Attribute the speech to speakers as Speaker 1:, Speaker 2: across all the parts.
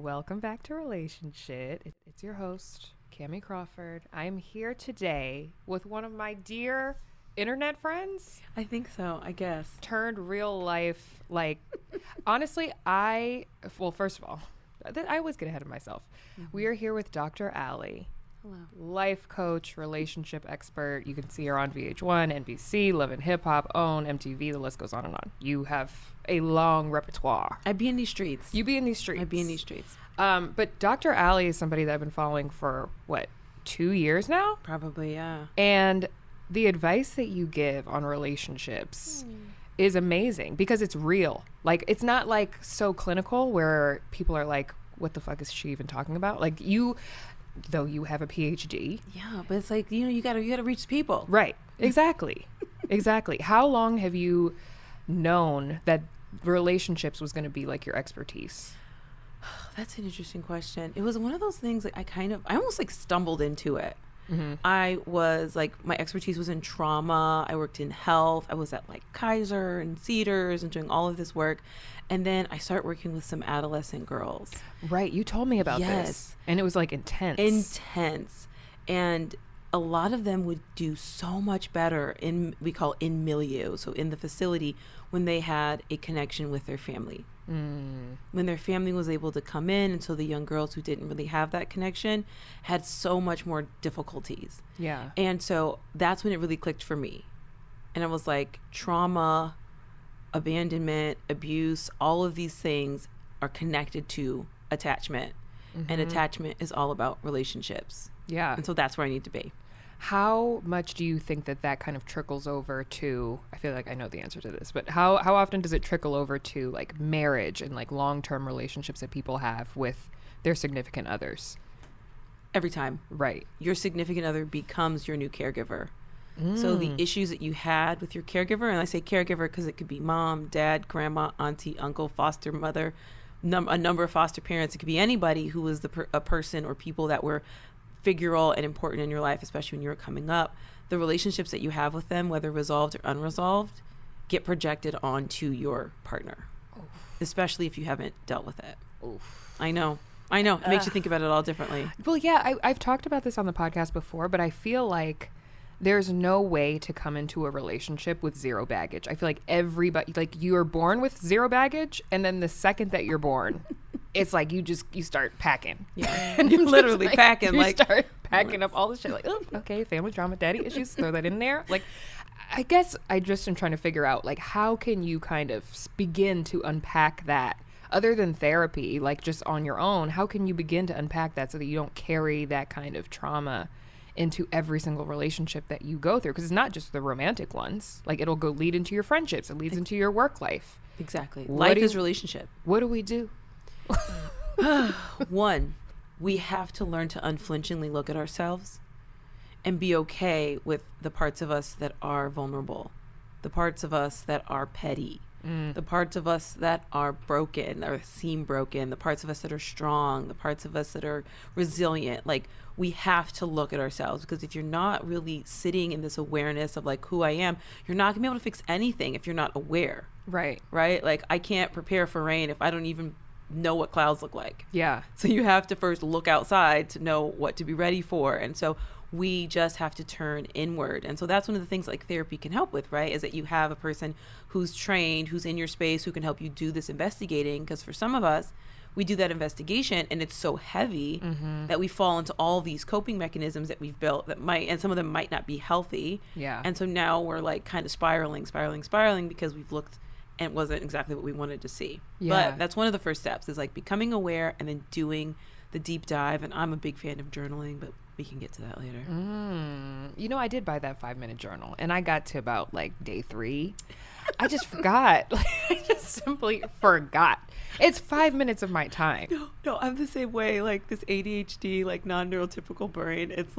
Speaker 1: Welcome back to Relationshit. It's your host, Kamie Crawford. I'm here today with one of my dear internet friends.
Speaker 2: I think so, I guess.
Speaker 1: Turned real life, honestly, first of all, I always get ahead of myself. Mm-hmm. We are here with Dr. Allie.
Speaker 2: Hello.
Speaker 1: Life coach, relationship expert. You can see her on VH1, NBC, Love and Hip Hop, OWN, MTV. The list goes on and on. You have a long repertoire.
Speaker 2: I be in these streets.
Speaker 1: You be in these streets.
Speaker 2: I be in these streets.
Speaker 1: But Dr. Allie is somebody that I've been following for, 2 years now?
Speaker 2: Probably, yeah.
Speaker 1: And the advice that you give on relationships is amazing because it's real. It's not so clinical where people are like, what the fuck is she even talking about? Though you have a PhD.
Speaker 2: Yeah, but it's you gotta reach people.
Speaker 1: Right. Exactly. Exactly. How long have you known that relationships was going to be your expertise?
Speaker 2: That's an interesting question. It was one of those things I almost stumbled into it. Mm-hmm. I was my expertise was in trauma. I worked in health. I was at Kaiser and Cedars and doing all of this work. And then I started working with some adolescent girls.
Speaker 1: Right. You told me about this. And it was intense.
Speaker 2: Intense. And a lot of them would do so much better we call in milieu. So in the facility when they had a connection with their family. When their family was able to come in, and so the young girls who didn't really have that connection had so much more difficulties.
Speaker 1: Yeah.
Speaker 2: And so that's when it really clicked for me. And I was trauma, abandonment, abuse, all of these things are connected to attachment. Mm-hmm. And attachment is all about relationships.
Speaker 1: Yeah.
Speaker 2: And so that's where I need to be.
Speaker 1: How much do you think that kind of trickles over to, I feel like I know the answer to this, but how often does it trickle over to marriage and long-term relationships that people have with their significant others?
Speaker 2: Every time.
Speaker 1: Right.
Speaker 2: Your significant other becomes your new caregiver. So the issues that you had with your caregiver, and I say caregiver because it could be mom, dad, grandma, auntie, uncle, foster mother, a number of foster parents. It could be anybody who was a person or people that were figural and important in your life, especially when you were coming up. The relationships that you have with them, whether resolved or unresolved, get projected onto your partner. Oof. Especially if you haven't dealt with it.
Speaker 1: Oof.
Speaker 2: I know. It makes you think about it all differently.
Speaker 1: Well, yeah, I've talked about this on the podcast before, but I feel like there's no way to come into a relationship with zero baggage. I feel like everybody, you are born with zero baggage, and then the second that you're born, it's you start packing.
Speaker 2: Yeah. And you're literally packing.
Speaker 1: You start packing up all the shit. Oh, okay, family drama, daddy issues, throw that in there. I guess I just am trying to figure out, how can you kind of begin to unpack that? Other than therapy, just on your own, how can you begin to unpack that so that you don't carry that kind of trauma into every single relationship that you go through? Because it's not just the romantic ones. It'll go lead into your friendships. It leads into your work life.
Speaker 2: Exactly. Life is relationship.
Speaker 1: What do we do?
Speaker 2: One, we have to learn to unflinchingly look at ourselves and be okay with the parts of us that are vulnerable, the parts of us that are petty, the parts of us that are broken or seem broken, the parts of us that are strong, the parts of us that are resilient. We have to look at ourselves, because if you're not really sitting in this awareness of who I am, you're not gonna be able to fix anything if you're not aware.
Speaker 1: Right.
Speaker 2: I can't prepare for rain if I don't even know what clouds look like.
Speaker 1: Yeah.
Speaker 2: So you have to first look outside to know what to be ready for. And so we just have to turn inward. And so that's one of the things therapy can help with, right? Is that you have a person who's trained, who's in your space, who can help you do this investigating. Because for some of us, we do that investigation and it's so heavy that we fall into all these coping mechanisms that we've built and some of them might not be healthy.
Speaker 1: Yeah.
Speaker 2: And so now we're kind of spiraling because we've looked and it wasn't exactly what we wanted to see.
Speaker 1: Yeah.
Speaker 2: But that's one of the first steps is becoming aware and then doing the deep dive. And I'm a big fan of journaling, but we can get to that later.
Speaker 1: I did buy that 5-minute journal and I got to about day 3. I just forgot. I just simply forgot. It's 5 minutes of my time.
Speaker 2: No, I'm the same way. This ADHD, non-neurotypical brain. It's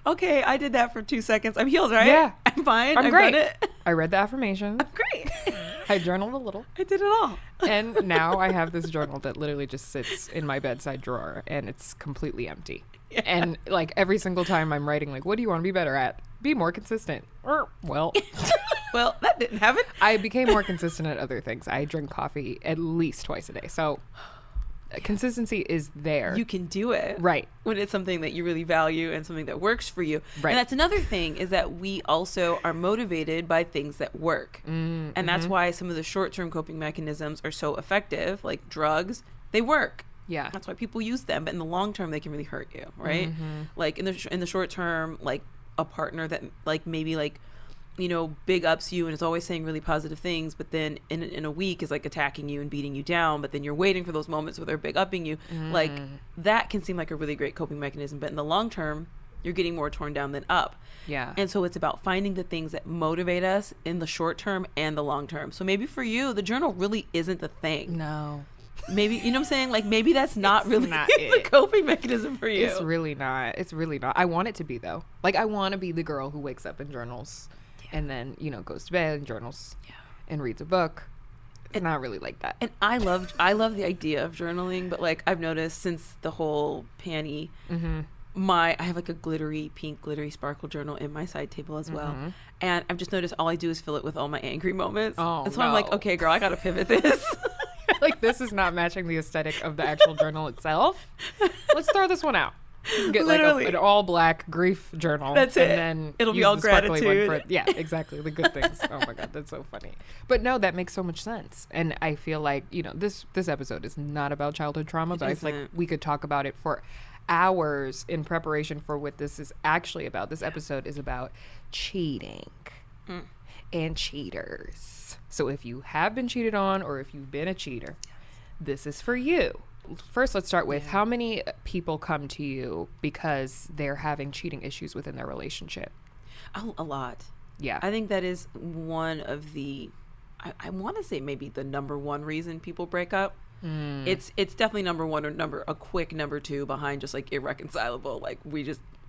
Speaker 2: okay, I did that for 2 seconds. I'm healed, right?
Speaker 1: Yeah.
Speaker 2: I'm fine.
Speaker 1: I'm great.
Speaker 2: Done it.
Speaker 1: I read the affirmations.
Speaker 2: I'm great.
Speaker 1: I journaled a little.
Speaker 2: I did it all.
Speaker 1: And now I have this journal that literally just sits in my bedside drawer and it's completely empty. Yeah. And every single time I'm writing, what do you want to be better at? Be more consistent. Well,
Speaker 2: well, that didn't happen.
Speaker 1: I became more consistent at other things. I drink coffee at least twice a day. So consistency is there.
Speaker 2: You can do it.
Speaker 1: Right.
Speaker 2: When it's something that you really value and something that works for you.
Speaker 1: Right.
Speaker 2: And that's another thing, is that we also are motivated by things that work. And that's why some of the short-term coping mechanisms are so effective, like drugs. They work.
Speaker 1: Yeah.
Speaker 2: That's why people use them. But in the long term, they can really hurt you, right? Like in the short term, like a partner that like maybe like, you know, big ups you and is always saying really positive things, but then in a week is like attacking you and beating you down, but then you're waiting for those moments where they're big upping you. Like that can seem like a really great coping mechanism, but in the long term, you're getting more torn down than up.
Speaker 1: Yeah.
Speaker 2: And so it's about finding the things that motivate us in the short term and the long term. So maybe for you, the journal really isn't the thing.
Speaker 1: No.
Speaker 2: Maybe, you know what I'm saying? Like maybe that's not really
Speaker 1: not
Speaker 2: the coping mechanism for you.
Speaker 1: It's really not. It's really not. I want it to be though. Like I want to be the girl who wakes up and journals. And then, you know, goes to bed and journals and reads a book. It's not really like that.
Speaker 2: And I love the idea of journaling, but like I've noticed since the whole panty, I have like a pink glittery sparkle journal in my side table as well. And I've just noticed all I do is fill it with all my angry moments. And so I'm like, okay, girl, I got to pivot this.
Speaker 1: Like this is not matching the aesthetic of the actual journal itself. Let's throw this one out. Get
Speaker 2: Literally.
Speaker 1: like an all black grief journal.
Speaker 2: That's it.
Speaker 1: And then
Speaker 2: It'll be
Speaker 1: use
Speaker 2: all
Speaker 1: the sparkly
Speaker 2: gratitude.
Speaker 1: one for, yeah, exactly. The good things. Oh my God, that's so funny. But no, that makes so much sense. And I feel like, you know, this episode is not about childhood trauma, but I feel like we could talk about it for hours in preparation for what this is actually about. This episode is about cheating and cheaters. So if you have been cheated on or if you've been a cheater, this is for you. First, let's start with how many people come to you because they're having cheating issues within their relationship?
Speaker 2: A lot.
Speaker 1: Yeah.
Speaker 2: I think that is one of the, I want to say maybe the number one reason people break up. It's definitely number one or a quick number two behind just like irreconcilable. Like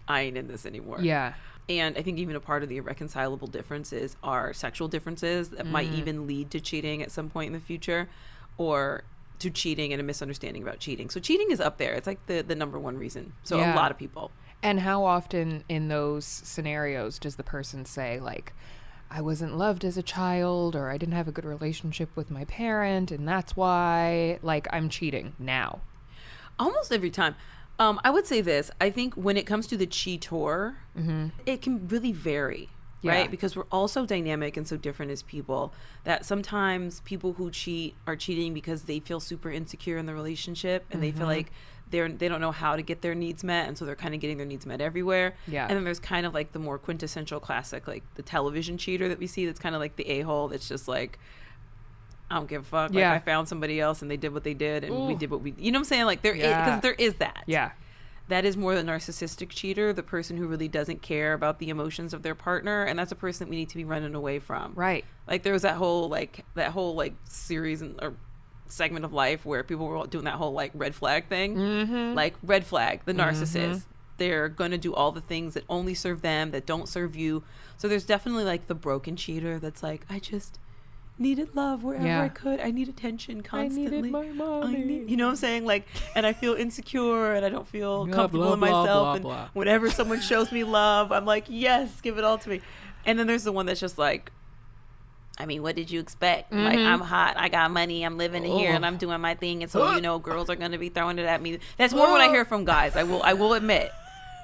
Speaker 2: I ain't in this anymore.
Speaker 1: Yeah.
Speaker 2: And I think even a part of the irreconcilable differences are sexual differences that might even lead to cheating at some point in the future, or to cheating and a misunderstanding about cheating. So cheating is up there. It's like the number one reason. So a lot of people.
Speaker 1: And how often in those scenarios does the person say like, I wasn't loved as a child, or I didn't have a good relationship with my parent, and that's why like I'm cheating now?
Speaker 2: Almost every time. I would say this. I think when it comes to the cheater, it can really vary. Right? Because we're all so dynamic and so different as people that sometimes people who cheat are cheating because they feel super insecure in the relationship and they feel like they don't know how to get their needs met, and so they're kind of getting their needs met everywhere. Yeah. And then there's kind of like the more quintessential classic, like the television cheater that we see that's kind of like the a-hole that's just like, I don't give a fuck. Like I found somebody else and they did what they did and we did what we, you know what I'm saying? Like because there is that. Yeah. That is more the narcissistic cheater, the person who really doesn't care about the emotions of their partner, and that's a person that we need to be running away from. Right. Like there was that whole series or segment of life where people were doing that whole like red flag thing. Like red flag, the narcissist. They're going to do all the things that only serve them, that don't serve you. So there's definitely like the broken cheater that's like, I just needed love wherever I could. I need attention constantly. I needed my mommy. You know what I'm saying? Like, and I feel insecure and I don't feel comfortable in myself. And whenever someone shows me love, I'm like, yes, give it all to me. And then there's the one that's just like, I mean, what did you expect? Like, I'm hot, I got money, I'm living here, and I'm doing my thing. And so, you know, girls are going to be throwing it at me. That's more what I hear from guys. I will admit.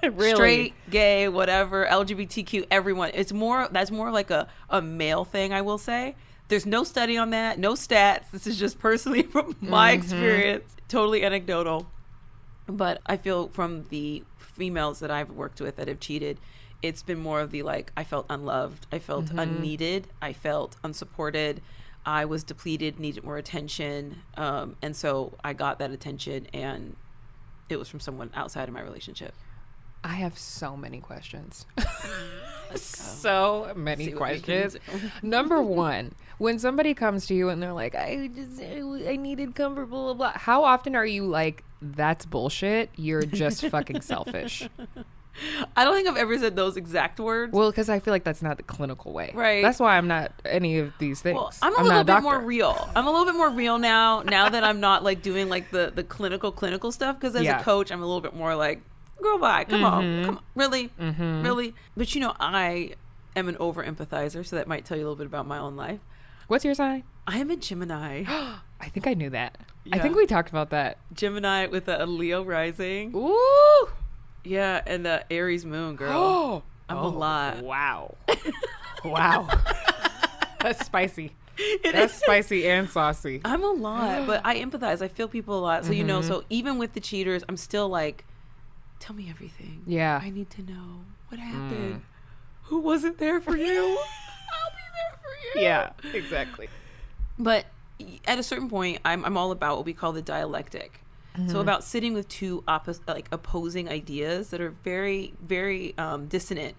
Speaker 2: Really? Straight, gay, whatever, LGBTQ, everyone. That's more like a male thing, I will say. There's no study on that, no stats. This is just personally from my experience, totally anecdotal. But I feel from the females that I've worked with that have cheated, it's been more of the like, I felt unloved, I felt unneeded, I felt unsupported, I was depleted, needed more attention. And so I got that attention and it was from someone outside of my relationship.
Speaker 1: I have so many questions. So many questions. Number one, when somebody comes to you and they're like, I needed comfort, blah, blah, blah. How often are you like, that's bullshit, you're just fucking selfish?
Speaker 2: I don't think I've ever said those exact words.
Speaker 1: Well, because I feel like that's not the clinical way.
Speaker 2: Right.
Speaker 1: That's why I'm not any of these things. Well,
Speaker 2: I'm a little bit more real. I'm a little bit more real now that I'm not like doing like the clinical stuff. Because as a coach, I'm a little bit more like, girl, bye. Come on. Really? Really? But you know, I am an over empathizer, so that might tell you a little bit about my own life.
Speaker 1: What's your sign?
Speaker 2: I am a Gemini.
Speaker 1: I think I knew that. I
Speaker 2: Yeah.
Speaker 1: think we talked about that.
Speaker 2: Gemini with a Leo rising.
Speaker 1: Ooh.
Speaker 2: Yeah, and the Aries moon, girl. I'm a lot.
Speaker 1: Wow. Wow. That's spicy.
Speaker 2: It
Speaker 1: That's
Speaker 2: is.
Speaker 1: spicy and saucy.
Speaker 2: I'm a lot, but I empathize. I feel people a lot. So, you know, so even with the cheaters, I'm still like, tell me everything.
Speaker 1: Yeah.
Speaker 2: I need to know what happened. Who wasn't there for you? I'll be there for you.
Speaker 1: Yeah, exactly.
Speaker 2: But at a certain point, I'm all about what we call the dialectic. So about sitting with two opposing ideas that are very, very dissonant,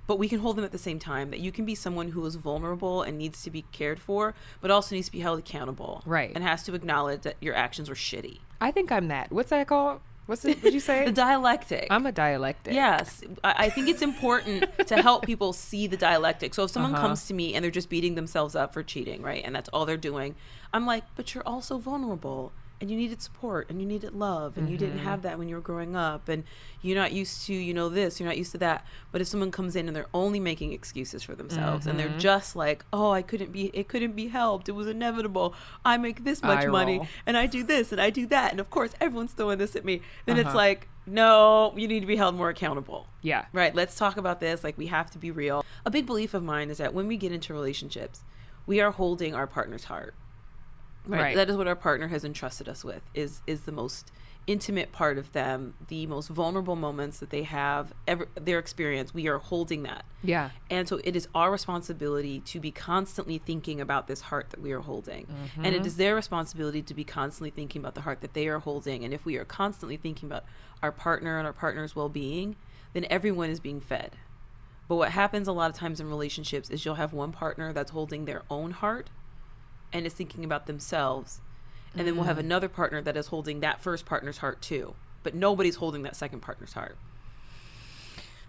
Speaker 2: but we can hold them at the same time. That you can be someone who is vulnerable and needs to be cared for, but also needs to be held accountable.
Speaker 1: Right.
Speaker 2: And has to acknowledge that your actions were shitty.
Speaker 1: I think I'm that. What's that called? What'd you say?
Speaker 2: The dialectic.
Speaker 1: I'm a dialectic.
Speaker 2: Yes. I think it's important to help people see the dialectic. So if someone comes to me and they're just beating themselves up for cheating, right, and that's all they're doing, I'm like, but you're also vulnerable. And you needed support and you needed love and you didn't have that when you were growing up and you're not used to, you know, this, you're not used to that. But if someone comes in and they're only making excuses for themselves and they're just like, oh, it couldn't be helped. It was inevitable. I make this much money and I do this and I do that. And of course, everyone's throwing this at me. Then it's like, no, you need to be held more accountable.
Speaker 1: Yeah.
Speaker 2: Right. Let's talk about this. Like, we have to be real. A big belief of mine is that when we get into relationships, we are holding our partner's heart. Right. That is what our partner has entrusted us with, is the most intimate part of them, the most vulnerable moments that they have ever their experience. We are holding that.
Speaker 1: Yeah.
Speaker 2: And so it is our responsibility to be constantly thinking about this heart that we are holding. And it is their responsibility to be constantly thinking about the heart that they are holding. And if we are constantly thinking about our partner and our partner's well-being, then everyone is being fed. But what happens a lot of times in relationships is you'll have one partner that's holding their own heart and is thinking about themselves, and then we'll have another partner that is holding that first partner's heart too, but nobody's holding that second partner's heart.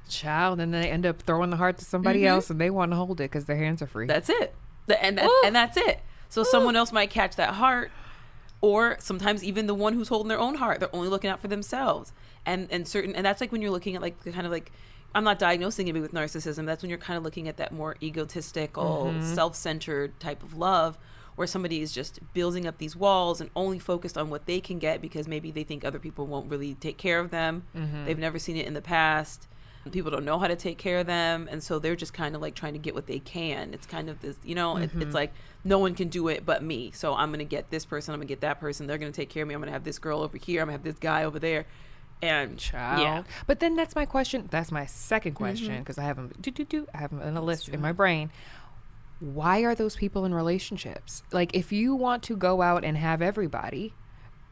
Speaker 1: Child, and then they end up throwing the heart to somebody else and they want to hold it because their hands are free.
Speaker 2: That's it. And that's it. So someone else might catch that heart, or sometimes even the one who's holding their own heart, they're only looking out for themselves. And that's like when you're looking at like the kind of like, I'm not diagnosing it with narcissism. That's when you're kind of looking at that more egotistical, self-centered type of love, where somebody is just building up these walls and only focused on what they can get because maybe they think other people won't really take care of them. They've never seen it in the past. People don't know how to take care of them. And so they're just kind of like trying to get what they can. It's kind of this, you know, it's like no one can do it but me. So I'm going to get this person. I'm going to get that person. They're going to take care of me. I'm going to have this girl over here. I'm going to have this guy over there. And
Speaker 1: Child. Yeah. But then that's my question. That's my second question, because I have them in a list in my brain. Why are those people in relationships? Like, if you want to go out and have everybody,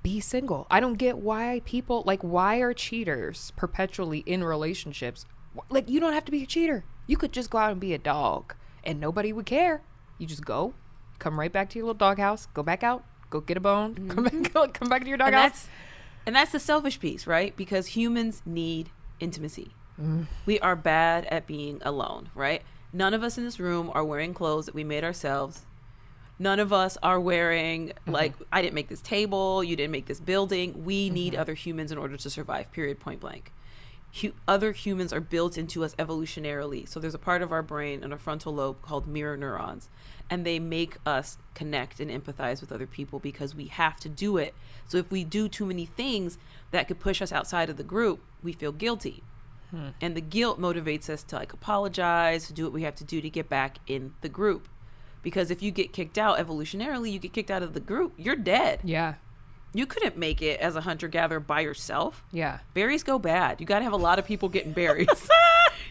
Speaker 1: be single. I don't get why people, like, why are cheaters perpetually in relationships? Like, you don't have to be a cheater. You could just go out and be a dog and nobody would care. You just go, come right back to your little doghouse, go back out, go get a bone, come back to your doghouse.
Speaker 2: And that's the selfish piece, right? Because humans need intimacy. We are bad at being alone, right? None of us in this room are wearing clothes that we made ourselves. None of us are wearing, like, I didn't make this table, you didn't make this building. We need other humans in order to survive, period, point blank. Other humans are built into us evolutionarily. So there's a part of our brain in our frontal lobe called mirror neurons. And they make us connect and empathize with other people because we have to do it. So if we do too many things that could push us outside of the group, we feel guilty. And the guilt motivates us to like apologize, to do what we have to do to get back in the group. Because if you get kicked out evolutionarily, you get kicked out of the group, you're dead.
Speaker 1: Yeah.
Speaker 2: You couldn't make it as a hunter-gatherer by yourself.
Speaker 1: Yeah.
Speaker 2: Berries go bad. You got to have a lot of people getting berries.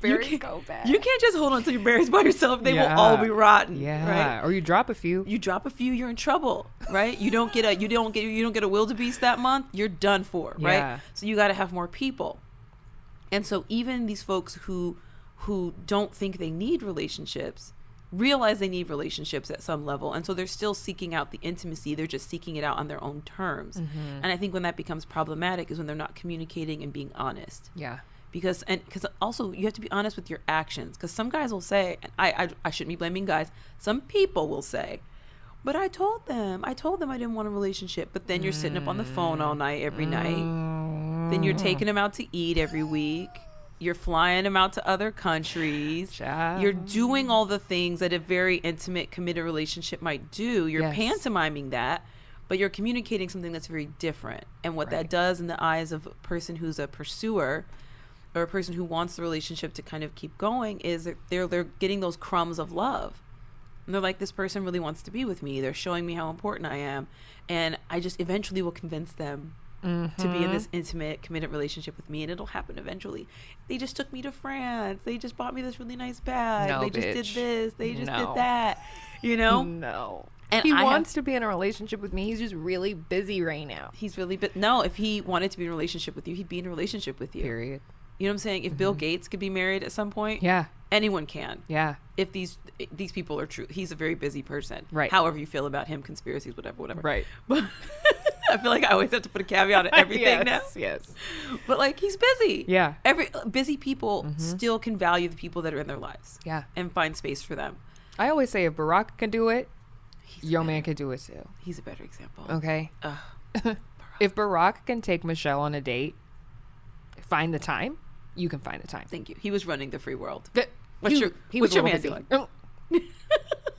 Speaker 1: Berries go bad.
Speaker 2: You can't just hold on to your berries by yourself. They will all be rotten.
Speaker 1: Yeah.
Speaker 2: Right?
Speaker 1: Or you drop a few.
Speaker 2: You drop a few, you're in trouble, right? You don't get a wildebeest that month, you're done for, right?
Speaker 1: Yeah.
Speaker 2: So you got to have more people. And so even these folks who don't think they need relationships realize they need relationships at some level, and so they're still seeking out the intimacy. They're just seeking it out on their own terms. And I think when that becomes problematic is when they're not communicating and being honest.
Speaker 1: Yeah.
Speaker 2: Because also you have to be honest with your actions, because some guys will say, and I shouldn't be blaming guys, some people will say, but I told them I didn't want a relationship. But then you're sitting up on the phone all night every night. Then you're taking them out to eat every week. You're flying them out to other countries.
Speaker 1: Child.
Speaker 2: You're doing all the things that a very intimate, committed relationship might do. You're pantomiming that. but you're communicating something that's very different. And what that does in the eyes of a person who's a pursuer or a person who wants the relationship to kind of keep going is that they're getting those crumbs of love. And they're like, this person really wants to be with me. They're showing me how important I am. And I just eventually will convince them to be in this intimate, committed relationship with me. And it'll happen eventually. They just took me to France. They just bought me this really nice bag.
Speaker 1: No,
Speaker 2: they
Speaker 1: bitch.
Speaker 2: just did this. They just did that. You know?
Speaker 1: No.
Speaker 2: And
Speaker 1: he wants to be in a relationship with me. He's just really busy right now.
Speaker 2: He's really no, if he wanted to be in a relationship with you, he'd be in a relationship with you.
Speaker 1: Period.
Speaker 2: You know what I'm saying? If Bill Gates could be married at some point,
Speaker 1: yeah,
Speaker 2: anyone can.
Speaker 1: Yeah.
Speaker 2: If these people are true. He's a very busy person.
Speaker 1: Right.
Speaker 2: However you feel about him, conspiracies, whatever.
Speaker 1: Right.
Speaker 2: But I feel like I always have to put a caveat on everything now.
Speaker 1: Yes.
Speaker 2: But like, he's busy.
Speaker 1: Yeah.
Speaker 2: Busy people still can value the people that are in their lives.
Speaker 1: Yeah.
Speaker 2: And find space for them.
Speaker 1: I always say if Barack can do it, your man can do it too.
Speaker 2: He's a better example.
Speaker 1: Okay. If Barack can take Michelle on a date, find the time, you can find the time.
Speaker 2: Thank you. He was running the free world.
Speaker 1: What's your man doing?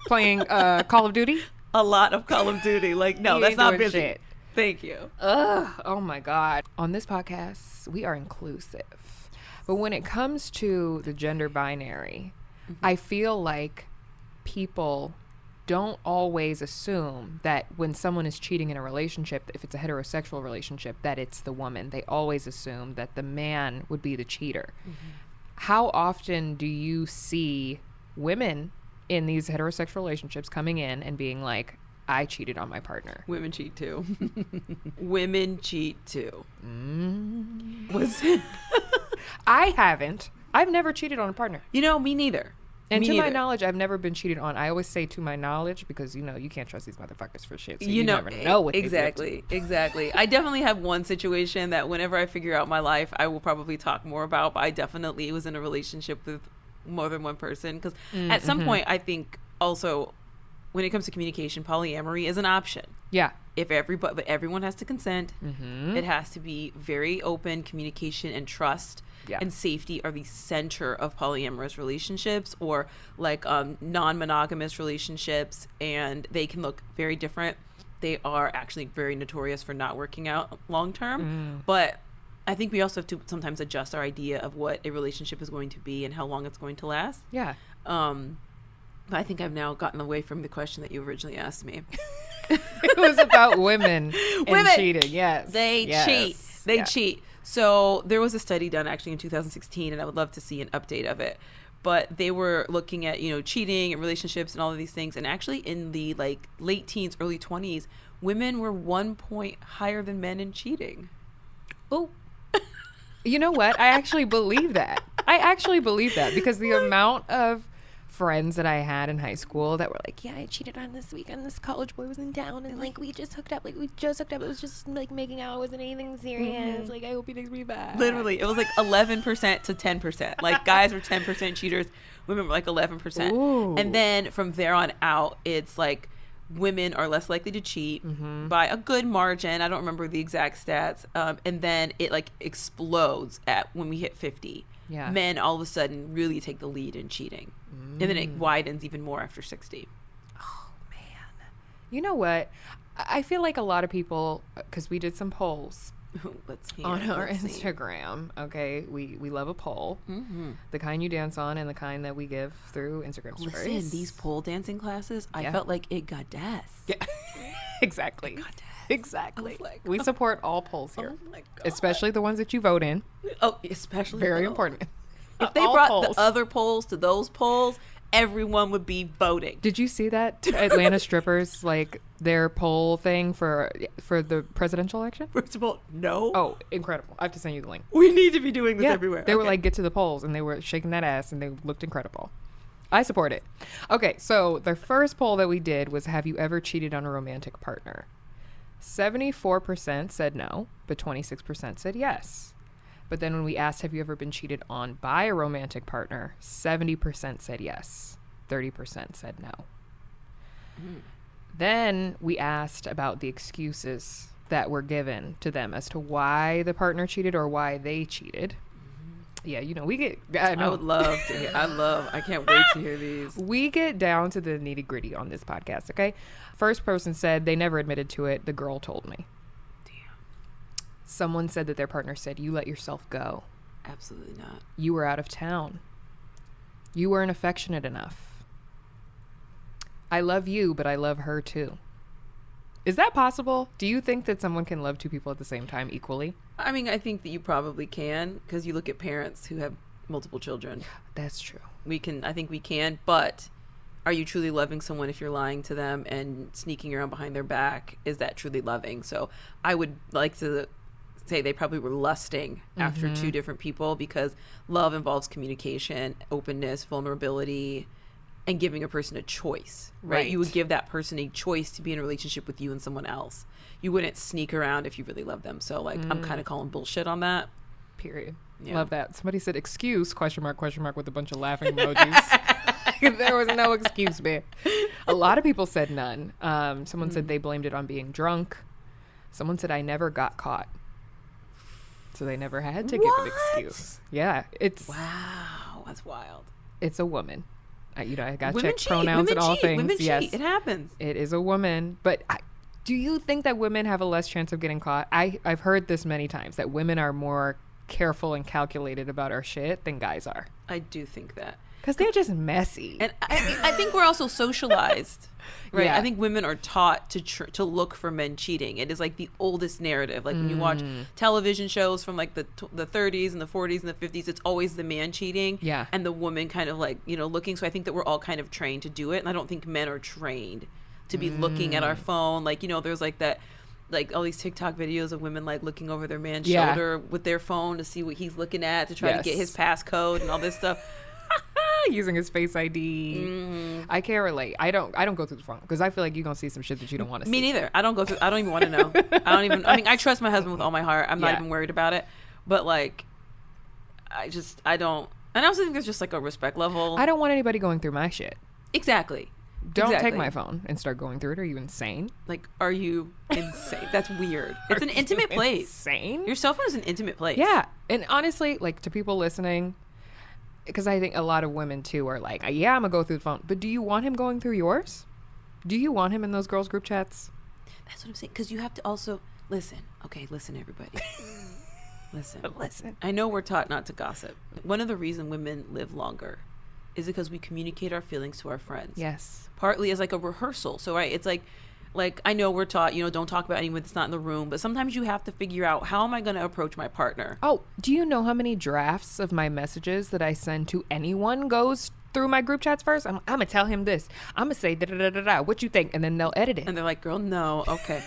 Speaker 1: Playing Call of Duty?
Speaker 2: A lot of Call of Duty. Like, no, that's not busy. Shit. Thank you.
Speaker 1: Oh my God. On this podcast, we are inclusive. But when it comes to the gender binary, I feel like people don't always assume that when someone is cheating in a relationship, if it's a heterosexual relationship, that it's the woman. They always assume that the man would be the cheater. How often do you see women in these heterosexual relationships coming in and being like, I cheated on my partner?
Speaker 2: Women cheat too. Women cheat too.
Speaker 1: I haven't. I've never cheated on a partner.
Speaker 2: You know, me neither.
Speaker 1: And to my knowledge, I've never been cheated on. I always say to my knowledge because, you know, you can't trust these motherfuckers for shit. So you never know what
Speaker 2: exactly. I definitely have one situation that whenever I figure out my life, I will probably talk more about. But I definitely was in a relationship with more than one person. Because at some point, I think also when it comes to communication, polyamory is an option.
Speaker 1: Yeah.
Speaker 2: But everyone has to consent. It has to be very open communication and trust. Yeah. And safety are the center of polyamorous relationships or like non-monogamous relationships, and they can look very different. They are actually very notorious for not working out long term. But I think we also have to sometimes adjust our idea of what a relationship is going to be and how long it's going to last.
Speaker 1: Yeah.
Speaker 2: But I think I've now gotten away from the question that you originally asked me.
Speaker 1: It was about women and cheating. Yes.
Speaker 2: They cheat. They cheat. So there was a study done actually in 2016, and I would love to see an update of it. But they were looking at, cheating and relationships and all of these things. And actually in the like late teens, early 20s, women were 1 point higher than men in cheating.
Speaker 1: Oh, you know what? I actually believe that. Because the amount of friends that I had in high school that were like, yeah, I cheated on this weekend. This college boy was in town and like we just hooked up. It was just like making out. It wasn't anything serious. Like, I hope he takes me back.
Speaker 2: Literally, it was like 11% to 10%. Like guys were 10% cheaters, women were like 11%.
Speaker 1: Ooh.
Speaker 2: And then from there on out, it's like women are less likely to cheat by a good margin. I don't remember the exact stats. And then it like explodes when we hit 50.
Speaker 1: Yeah.
Speaker 2: Men all of a sudden really take the lead in cheating. And then it widens even more after 60.
Speaker 1: Oh, man. You know what? I feel like a lot of people, because we did some polls on our Instagram. Okay, we love a poll. The kind you dance on and the kind that we give through Instagram stories.
Speaker 2: Listen, these pole dancing classes, I felt like it got des.
Speaker 1: Yeah, exactly. Exactly.
Speaker 2: Like,
Speaker 1: we support all polls here,
Speaker 2: my God.
Speaker 1: Especially the ones that you vote in.
Speaker 2: Oh, especially
Speaker 1: very important.
Speaker 2: If they brought the other polls to those polls, everyone would be voting.
Speaker 1: Did you see that Atlanta strippers like their poll thing for the presidential election?
Speaker 2: First of all, no.
Speaker 1: Oh, incredible! I have to send you the link.
Speaker 2: We need to be doing this everywhere.
Speaker 1: They were like, get to the polls, and they were shaking that ass, and they looked incredible. I support it. Okay, so the first poll that we did was, have you ever cheated on a romantic partner? 74% said no, but 26% said yes. But then when we asked, have you ever been cheated on by a romantic partner, 70% said yes, 30% said no. Then we asked about the excuses that were given to them as to why the partner cheated or why they cheated. Yeah, we get. I
Speaker 2: would love to hear. I can't wait to hear these.
Speaker 1: We get down to the nitty gritty on this podcast, okay? First person said they never admitted to it. The girl told me.
Speaker 2: Damn.
Speaker 1: Someone said that their partner said, you let yourself go.
Speaker 2: Absolutely not.
Speaker 1: You were out of town. You weren't affectionate enough. I love you, but I love her too. Is that possible? Do you think that someone can love two people at the same time equally?
Speaker 2: I mean, I think that you probably can, because you look at parents who have multiple children.
Speaker 1: That's true.
Speaker 2: I think we can, but are you truly loving someone if you're lying to them and sneaking around behind their back? Is that truly loving? So I would like to say they probably were lusting after two different people, because love involves communication, openness, vulnerability, and giving a person a choice, right? You would give that person a choice to be in a relationship with you and someone else. You wouldn't sneak around if you really love them. So like, I'm kind of calling bullshit on that.
Speaker 1: Period.
Speaker 2: Yeah.
Speaker 1: Love that. Somebody said excuse, question mark, with a bunch of laughing emojis. There was no excuse, man. A lot of people said none. Someone said they blamed it on being drunk. Someone said I never got caught. So they never had to give an excuse. Yeah.
Speaker 2: Wow. That's wild.
Speaker 1: It's a woman. I got to
Speaker 2: Women
Speaker 1: check
Speaker 2: cheat.
Speaker 1: pronouns and all things.
Speaker 2: Women
Speaker 1: yes.
Speaker 2: cheat. It happens.
Speaker 1: It is a woman. But do you think that women have a less chance of getting caught? I've heard this many times, that women are more careful and calculated about our shit than guys are.
Speaker 2: I do think that.
Speaker 1: Because they're just messy.
Speaker 2: And I think we're also socialized, right?
Speaker 1: Yeah.
Speaker 2: I think women are taught to look for men cheating. It is like the oldest narrative. Like when you watch television shows from like the 30s and the 40s and the 50s, it's always the man cheating.
Speaker 1: Yeah.
Speaker 2: And the woman kind of like, looking. So I think that we're all kind of trained to do it. And I don't think men are trained to be looking at our phone. Like, there's like that, like all these TikTok videos of women like looking over their man's shoulder with their phone to see what he's looking at, to try to get his passcode and all this stuff.
Speaker 1: Using his face ID. I can't relate. I don't go through the phone because I feel like you're gonna see some shit that you don't want to see.
Speaker 2: Me neither. I don't even want to know. I trust my husband with all my heart. I'm not even worried about it. But like, I don't. And I also think there's just like a respect level.
Speaker 1: I don't want anybody going through my shit.
Speaker 2: Exactly.
Speaker 1: Don't take my phone and start going through it. Are you insane?
Speaker 2: Like, are you insane? That's weird. It's an intimate place.
Speaker 1: Insane?
Speaker 2: Your cell phone is an intimate place.
Speaker 1: Yeah. And honestly, like, to people listening, because I think a lot of women too are like, yeah, I'm gonna go through the phone, but do you want him going through yours? Do you want him in those girls group chats?
Speaker 2: That's what I'm saying. Because you have to also listen. Okay, listen, everybody. Listen. I know we're taught not to gossip. One of the reasons women live longer is because we communicate our feelings to our friends.
Speaker 1: Yes.
Speaker 2: Partly as like a rehearsal. So right, it's like I know we're taught, don't talk about anyone that's not in the room, but sometimes you have to figure out, how am I going to approach my partner?
Speaker 1: Oh, do you know how many drafts of my messages that I send to anyone goes through my group chats first? I'm going to tell him this. I'm going to say da-da-da-da-da. What you think? And then they'll edit it.
Speaker 2: And they're like, girl, no. Okay.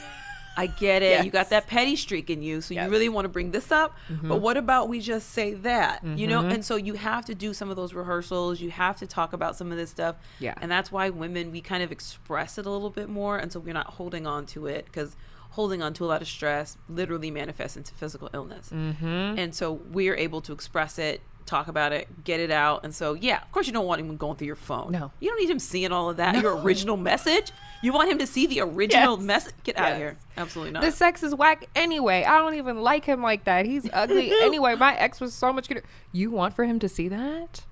Speaker 2: I get it. Yes. You got that petty streak in you. So you really want to bring this up. But what about we just say that, And so you have to do some of those rehearsals. You have to talk about some of this stuff.
Speaker 1: Yeah.
Speaker 2: And that's why women, we kind of express it a little bit more. And so we're not holding on to it, because holding on to a lot of stress literally manifests into physical illness. And so we're able to express it, talk about it, get it out. And so, yeah, of course you don't want him going through your phone.
Speaker 1: No.
Speaker 2: You don't need him seeing all of that. No. Your original message. You want him to see the original message. Get out of here. Absolutely not.
Speaker 1: The sex is whack anyway. I don't even like him like that. He's ugly anyway. My ex was so much cuter. You want for him to see that?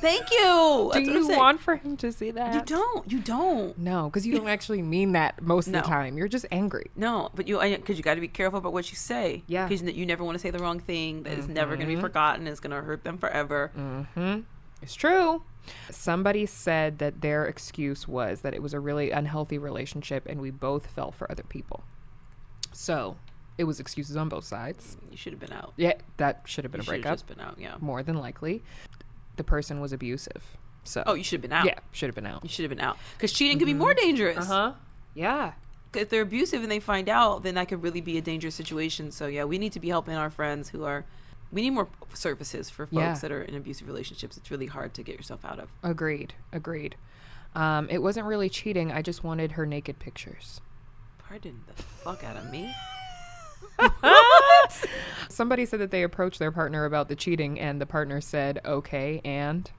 Speaker 2: Thank you.
Speaker 1: Do you want for him to see that?
Speaker 2: You don't.
Speaker 1: No, because you don't actually mean that most of the time. You're just angry.
Speaker 2: No, but because you got to be careful about what you say.
Speaker 1: Yeah.
Speaker 2: Because you never want to say the wrong thing that is never going to be forgotten. It's going to hurt them forever.
Speaker 1: It's true. Somebody said that their excuse was that it was a really unhealthy relationship and we both fell for other people. So it was excuses on both sides.
Speaker 2: You should have been out.
Speaker 1: Yeah, that should have been a breakup.
Speaker 2: You should have just been out, yeah.
Speaker 1: More than likely. The person was abusive. So.
Speaker 2: Oh, you should have been out.
Speaker 1: Yeah, should have been out.
Speaker 2: You should have been out. Because cheating could be more dangerous.
Speaker 1: Yeah.
Speaker 2: If they're abusive and they find out, then that could really be a dangerous situation. So, yeah, we need to be helping our friends we need more services for folks that are in abusive relationships. It's really hard to get yourself out of.
Speaker 1: Agreed. It wasn't really cheating. I just wanted her naked pictures.
Speaker 2: Pardon the fuck out of me?
Speaker 1: Somebody said that they approached their partner about the cheating and the partner said, okay, and?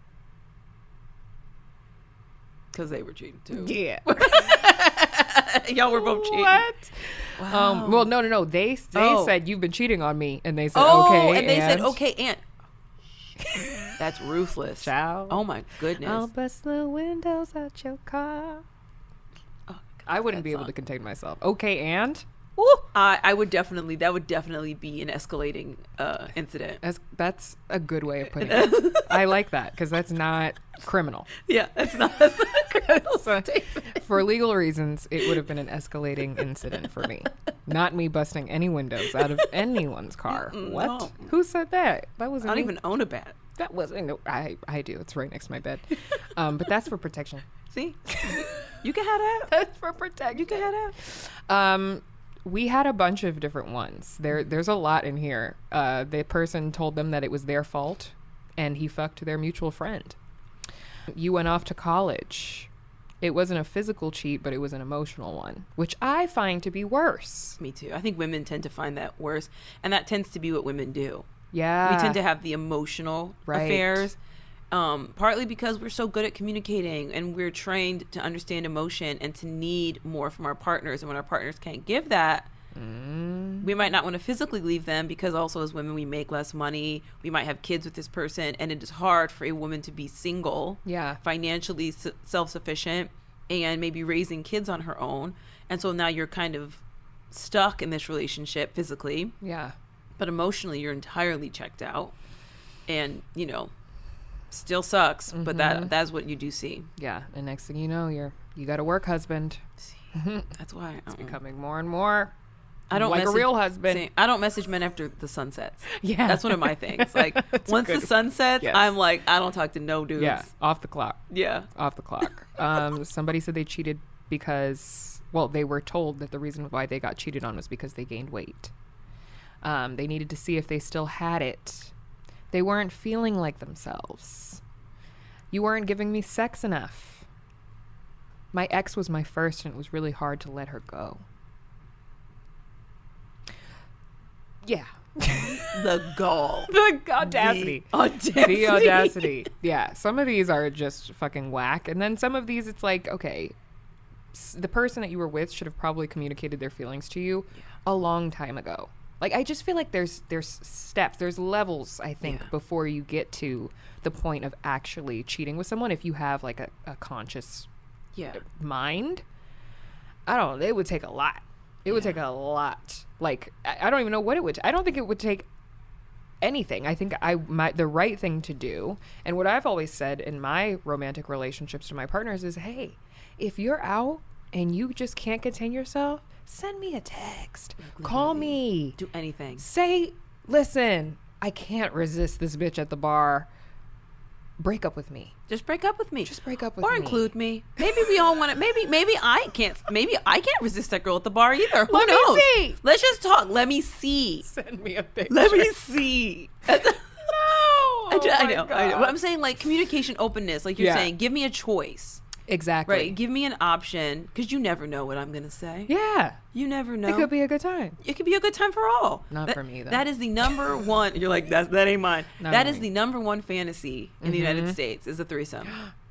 Speaker 2: Because they were cheating too.
Speaker 1: Yeah.
Speaker 2: Y'all were both cheating.
Speaker 1: What?
Speaker 2: Wow.
Speaker 1: Well, no. They said, you've been cheating on me. And they said, okay,
Speaker 2: and they said, okay, and. That's ruthless.
Speaker 1: Ciao.
Speaker 2: Oh my goodness.
Speaker 1: I'll bust the windows out your car.
Speaker 2: Oh,
Speaker 1: I wouldn't be able
Speaker 2: song.
Speaker 1: to contain myself. Okay, and
Speaker 2: I would definitely, that would definitely be an escalating incident.
Speaker 1: that's a good way of putting it. I like that because that's not criminal.
Speaker 2: Yeah, that's not a criminal
Speaker 1: So,
Speaker 2: statement.
Speaker 1: for legal reasons, it would have been an escalating incident for me. Not me busting any windows out of anyone's car. What?
Speaker 2: No.
Speaker 1: Who said that? That
Speaker 2: I
Speaker 1: wasn't
Speaker 2: don't
Speaker 1: me.
Speaker 2: even own a bat.
Speaker 1: That wasn't. No, I do. It's right next to my bed. But that's for protection.
Speaker 2: See? You can have that.
Speaker 1: That's for protection.
Speaker 2: You can have that.
Speaker 1: We had a bunch of different ones. There's a lot in here. The person told them that it was their fault, and he fucked their mutual friend. You went off to college. It wasn't a physical cheat, but it was an emotional one, which I find to be worse.
Speaker 2: Me too. I think women tend to find that worse, and that tends to be what women do.
Speaker 1: Yeah.
Speaker 2: We tend to have the emotional affairs, partly because we're so good at communicating and we're trained to understand emotion and to need more from our partners. And when our partners can't give that, we might not want to physically leave them, because also as women, we make less money. We might have kids with this person, and it is hard for a woman to be single,
Speaker 1: Yeah.
Speaker 2: financially self-sufficient, and maybe raising kids on her own. And so now you're kind of stuck in this relationship physically,
Speaker 1: Yeah.
Speaker 2: but emotionally you're entirely checked out, and still sucks, but that's what you do see.
Speaker 1: Yeah. And next thing you know, you got a work husband.
Speaker 2: That's why
Speaker 1: It's becoming more and more.
Speaker 2: I don't
Speaker 1: like
Speaker 2: message,
Speaker 1: a real husband.
Speaker 2: see, I don't message men after the sun sets.
Speaker 1: Yeah.
Speaker 2: That's one of my things. Like once the
Speaker 1: good
Speaker 2: sun sets,
Speaker 1: Yes.
Speaker 2: I'm like, I don't talk to no dudes.
Speaker 1: Yeah. Off the clock.
Speaker 2: Yeah.
Speaker 1: Off the clock. Somebody said they cheated because, they were told that the reason why they got cheated on was because they gained weight. They needed to see if they still had it. They weren't feeling like themselves. You weren't giving me sex enough. My ex was my first, and it was really hard to let her go. Yeah.
Speaker 2: The gall.
Speaker 1: The audacity.
Speaker 2: The audacity.
Speaker 1: The audacity. Yeah. Some of these are just fucking whack. And then some of these, it's like, okay, the person that you were with should have probably communicated their feelings to you a long time ago. Like, I just feel like there's steps, there's levels, I think, before you get to the point of actually cheating with someone. If you have like a conscious mind, I don't know, it would take a lot. It would take a lot. Like, I don't even know what it would. I don't think it would take anything. I think the right thing to do, and what I've always said in my romantic relationships to my partners is, hey, if you're out and you just can't contain yourself, send me a text. Call me.
Speaker 2: Do anything.
Speaker 1: Say, listen, I can't resist this bitch at the bar. Break up with me.
Speaker 2: Just break up with me.
Speaker 1: Just break up with
Speaker 2: or
Speaker 1: me.
Speaker 2: include me. Maybe we all want to. Maybe I can't. Maybe I can't resist that girl at the bar either. Who
Speaker 1: Let me
Speaker 2: knows?
Speaker 1: see.
Speaker 2: Let's just talk. Let me see.
Speaker 1: Send me a picture.
Speaker 2: Let me see.
Speaker 1: No.
Speaker 2: I know. But I'm saying, like, communication, openness. Like you're saying, give me a choice.
Speaker 1: Exactly.
Speaker 2: Right. Give me an option, because you never know what I'm going to say.
Speaker 1: Yeah.
Speaker 2: You never know.
Speaker 1: It could be a good time.
Speaker 2: It could be a good time for all.
Speaker 1: Not for me, though.
Speaker 2: That is the number one. You're like, that ain't mine.
Speaker 1: Not
Speaker 2: That
Speaker 1: for
Speaker 2: is
Speaker 1: me.
Speaker 2: the number one fantasy in the United States, is a threesome.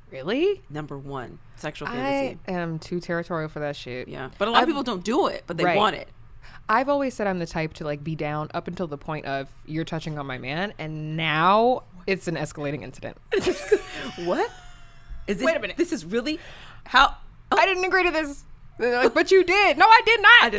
Speaker 1: Really?
Speaker 2: Number one sexual
Speaker 1: I
Speaker 2: fantasy.
Speaker 1: am too territorial for that shit.
Speaker 2: Yeah. But a lot of people don't do it, but they
Speaker 1: Right.
Speaker 2: want it.
Speaker 1: I've always said I'm the type to like be down up until the point of you're touching on my man, and now it's an escalating incident.
Speaker 2: What? Is this,
Speaker 1: Wait a minute.
Speaker 2: This is really how?
Speaker 1: I didn't agree to this. They're like, but you did. No, I did not.
Speaker 2: I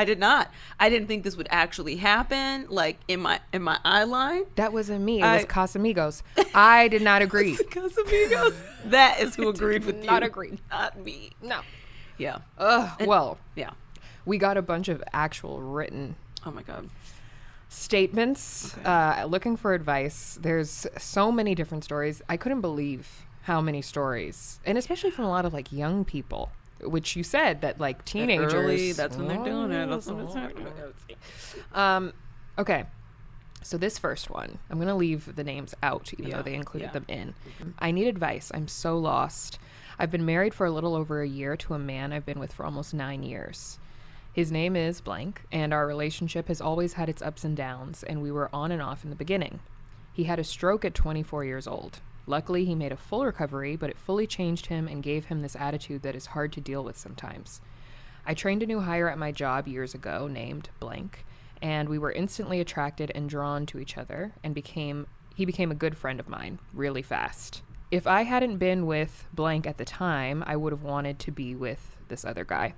Speaker 2: did not. I didn't think this would actually happen. Like in my eye line.
Speaker 1: That wasn't me. It was Casamigos. I did not agree.
Speaker 2: Casamigos. That is who agreed with you.
Speaker 1: Not agree.
Speaker 2: Not me.
Speaker 1: No.
Speaker 2: Yeah.
Speaker 1: Well,
Speaker 2: Yeah.
Speaker 1: we got a bunch of actual written
Speaker 2: Oh my God.
Speaker 1: statements looking for advice. There's so many different stories. I couldn't believe how many stories, and especially from a lot of like young people, which you said that like teenagers,
Speaker 2: Early, that's when they're doing it. That's when it's happening.
Speaker 1: Okay, so this first one, I'm gonna leave the names out even though they included them in. I need advice. I'm so lost. I've been married for a little over a year to a man I've been with for almost 9 years. His name is blank, and our relationship has always had its ups and downs, and we were on and off in the beginning. He had a stroke at 24 years old. Luckily, he made a full recovery, but it fully changed him and gave him this attitude that is hard to deal with sometimes. I trained a new hire at my job years ago named blank, and we were instantly attracted and drawn to each other and became he became a good friend of mine really fast. If I hadn't been with blank at the time, I would have wanted to be with this other guy.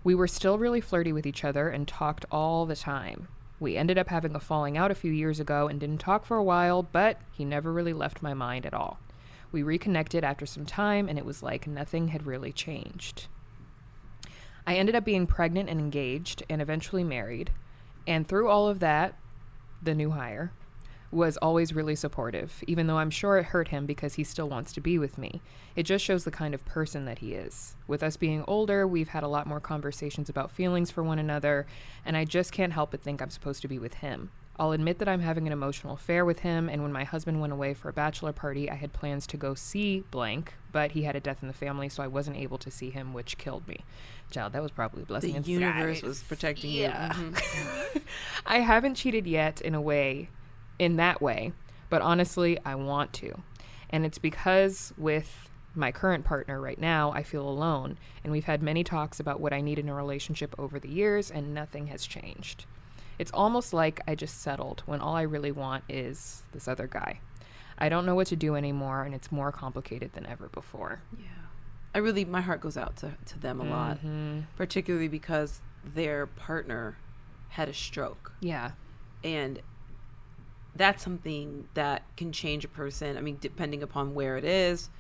Speaker 1: We were still really flirty with each other and talked all the time. We ended up having a falling out a few years ago and didn't talk for a while, but he never really left my mind at all. We reconnected after some time, and it was like nothing had really changed. I ended up being pregnant and engaged and eventually married. And through all of that, the new hire was always really supportive, even though I'm sure it hurt him because he still wants to be with me. It just shows the kind of person that he is. With us being older, we've had a lot more conversations about feelings for one another, and I just can't help but think I'm supposed to be with him. I'll admit that I'm having an emotional affair with him, and when my husband went away for a bachelor party, I had plans to go see blank, but he had a death in the family, so I wasn't able to see him, which killed me. Child, that was probably a blessing in
Speaker 2: The universe was protecting you.
Speaker 1: Mm-hmm. I haven't cheated yet in that way, but honestly, I want to. And it's because with my current partner right now, I feel alone, and we've had many talks about what I need in a relationship over the years, and nothing has changed. It's almost like I just settled when all I really want is this other guy. I don't know what to do anymore, and it's more complicated than ever before.
Speaker 2: Yeah. My heart goes out to them a lot, particularly because their partner had a stroke.
Speaker 1: Yeah.
Speaker 2: And that's something that can change a person. I mean, depending upon where it is,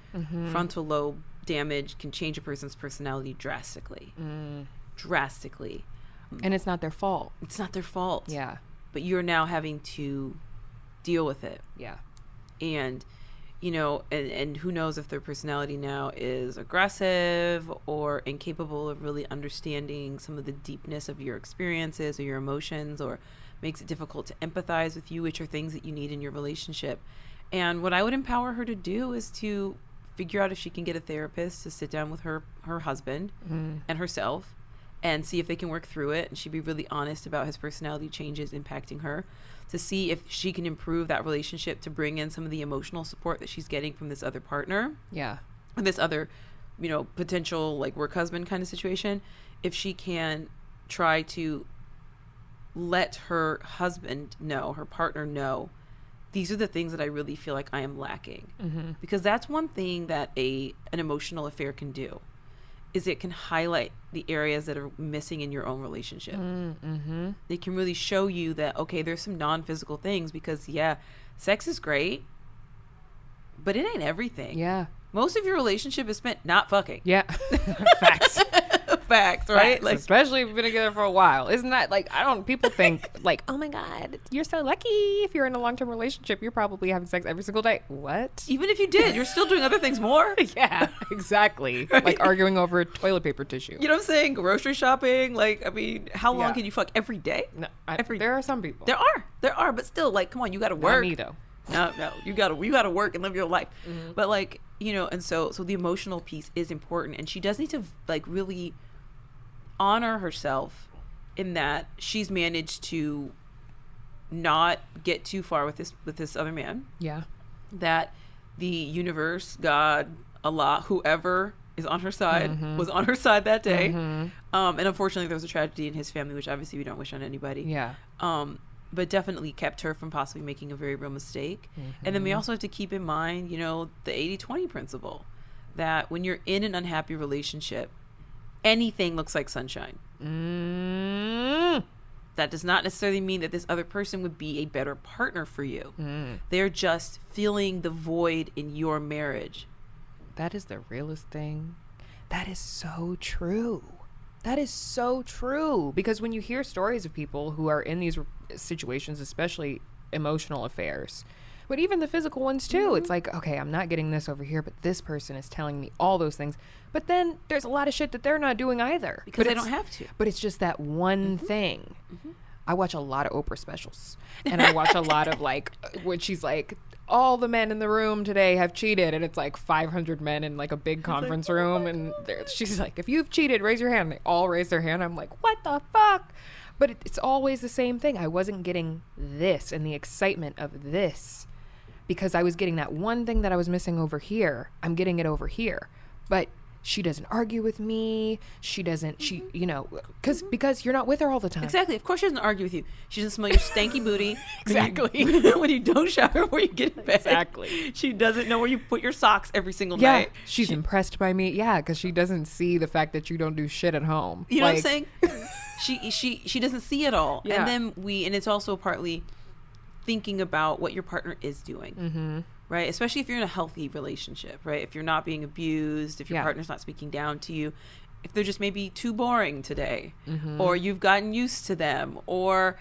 Speaker 2: frontal lobe damage can change a person's personality drastically. Drastically.
Speaker 1: And it's not their fault.
Speaker 2: It's not their fault.
Speaker 1: Yeah.
Speaker 2: But you're now having to deal with it.
Speaker 1: Yeah.
Speaker 2: And, and who knows if their personality now is aggressive or incapable of really understanding some of the deepness of your experiences or your emotions, or makes it difficult to empathize with you, which are things that you need in your relationship. And what I would empower her to do is to figure out if she can get a therapist to sit down with her husband and herself and see if they can work through it. And she'd be really honest about his personality changes impacting her, to see if she can improve that relationship, to bring in some of the emotional support that she's getting from this other partner.
Speaker 1: Yeah.
Speaker 2: And this other, potential like work husband kind of situation. If she can try to let her husband know, her partner know, these are the things that I really feel like I am lacking. Because that's one thing that an emotional affair can do, is it can highlight the areas that are missing in your own relationship. It can really show you that, okay, there's some non-physical things, because sex is great, but it ain't everything.
Speaker 1: Yeah.
Speaker 2: Most of your relationship is spent not fucking.
Speaker 1: Yeah. Facts.
Speaker 2: Facts, right?
Speaker 1: Facts, like, especially if you've been together for a while. Isn't that like, people think like, oh my God, you're so lucky. If you're in a long-term relationship, you're probably having sex every single day. What?
Speaker 2: Even if you did, you're still doing other things more.
Speaker 1: Yeah, exactly. Right? Like arguing over toilet paper tissue.
Speaker 2: You know what I'm saying? Grocery shopping. Like, I mean, how long can you fuck every day?
Speaker 1: No, there are some people.
Speaker 2: There are, but still, like, come on, you got to work.
Speaker 1: Not me though.
Speaker 2: No, you gotta work and live your life. But like, and so the emotional piece is important, and she does need to like really honor herself in that she's managed to not get too far with this other man.
Speaker 1: Yeah.
Speaker 2: That the universe, God, Allah, whoever is on her side was on her side that day. And unfortunately there was a tragedy in his family, which obviously we don't wish on anybody.
Speaker 1: Yeah.
Speaker 2: But definitely kept her from possibly making a very real mistake. And then we also have to keep in mind, the 80-20 principle, that when you're in an unhappy relationship, anything looks like sunshine. That does not necessarily mean that this other person would be a better partner for you. They're just filling the void in your marriage.
Speaker 1: That is the realest thing. That is so true. That is so true. Because when you hear stories of people who are in these situations, especially emotional affairs, but even the physical ones too, it's like, okay, I'm not getting this over here, but this person is telling me all those things. But then there's a lot of shit that they're not doing either.
Speaker 2: Because they don't have to.
Speaker 1: But it's just that one thing. I watch a lot of Oprah specials. And I watch a lot of like, when she's like, all the men in the room today have cheated, and it's like 500 men in like a big conference room, and she's like, if you've cheated, raise your hand. And they all raise their hand. I'm like, what the fuck? But it's always the same thing. I wasn't getting this and the excitement of this because I was getting that one thing that I was missing over here. I'm getting it over here. But she doesn't argue with me. She doesn't, because you're not with her all the time.
Speaker 2: Exactly. Of course she doesn't argue with you. She doesn't smell your stanky booty.
Speaker 1: Exactly.
Speaker 2: When you don't shower before you get in bed.
Speaker 1: Exactly.
Speaker 2: She doesn't know where you put your socks every single
Speaker 1: Yeah.
Speaker 2: night.
Speaker 1: She's impressed by me. Yeah. Because she doesn't see the fact that you don't do shit at home.
Speaker 2: You know what I'm saying? She doesn't see it all.
Speaker 1: Yeah.
Speaker 2: And then and it's also partly thinking about what your partner is doing. Mm-hmm. Right? Especially if you're in a healthy relationship, right? If you're not being abused, if your partner's not speaking down to you, if they're just maybe too boring today, or you've gotten used to them, or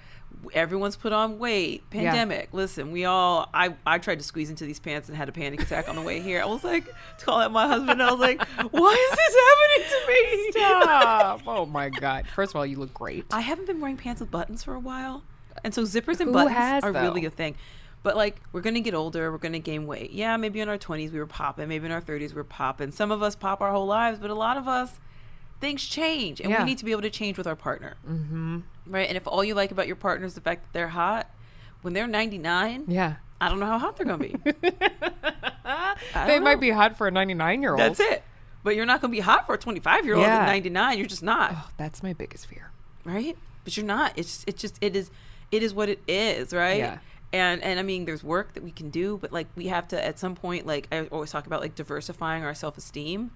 Speaker 2: everyone's put on weight, pandemic. Listen, I tried to squeeze into these pants and had a panic attack on the way here. I was like, to call out my husband, I was like, why is this happening to me?
Speaker 1: Stop. Oh my God. First of all, you look great.
Speaker 2: I haven't been wearing pants with buttons for a while. And so zippers and buttons are really a thing. But like, we're going to get older. We're going to gain weight. Yeah, maybe in our 20s we were popping. Maybe in our 30s we were popping. Some of us pop our whole lives, but a lot of us, things change. And we need to be able to change with our partner. Mm-hmm. Right? And if all you like about your partner is the fact that they're hot, when they're 99, I don't know how hot they're going to be.
Speaker 1: They might be hot for a 99-year-old.
Speaker 2: That's it. But you're not going to be hot for a 25-year-old at 99. You're just not.
Speaker 1: Oh, that's my biggest fear.
Speaker 2: Right? But you're not. It is what it is, right?
Speaker 1: Yeah.
Speaker 2: And I mean, there's work that we can do, but like we have to, at some point, like I always talk about, like diversifying our self-esteem,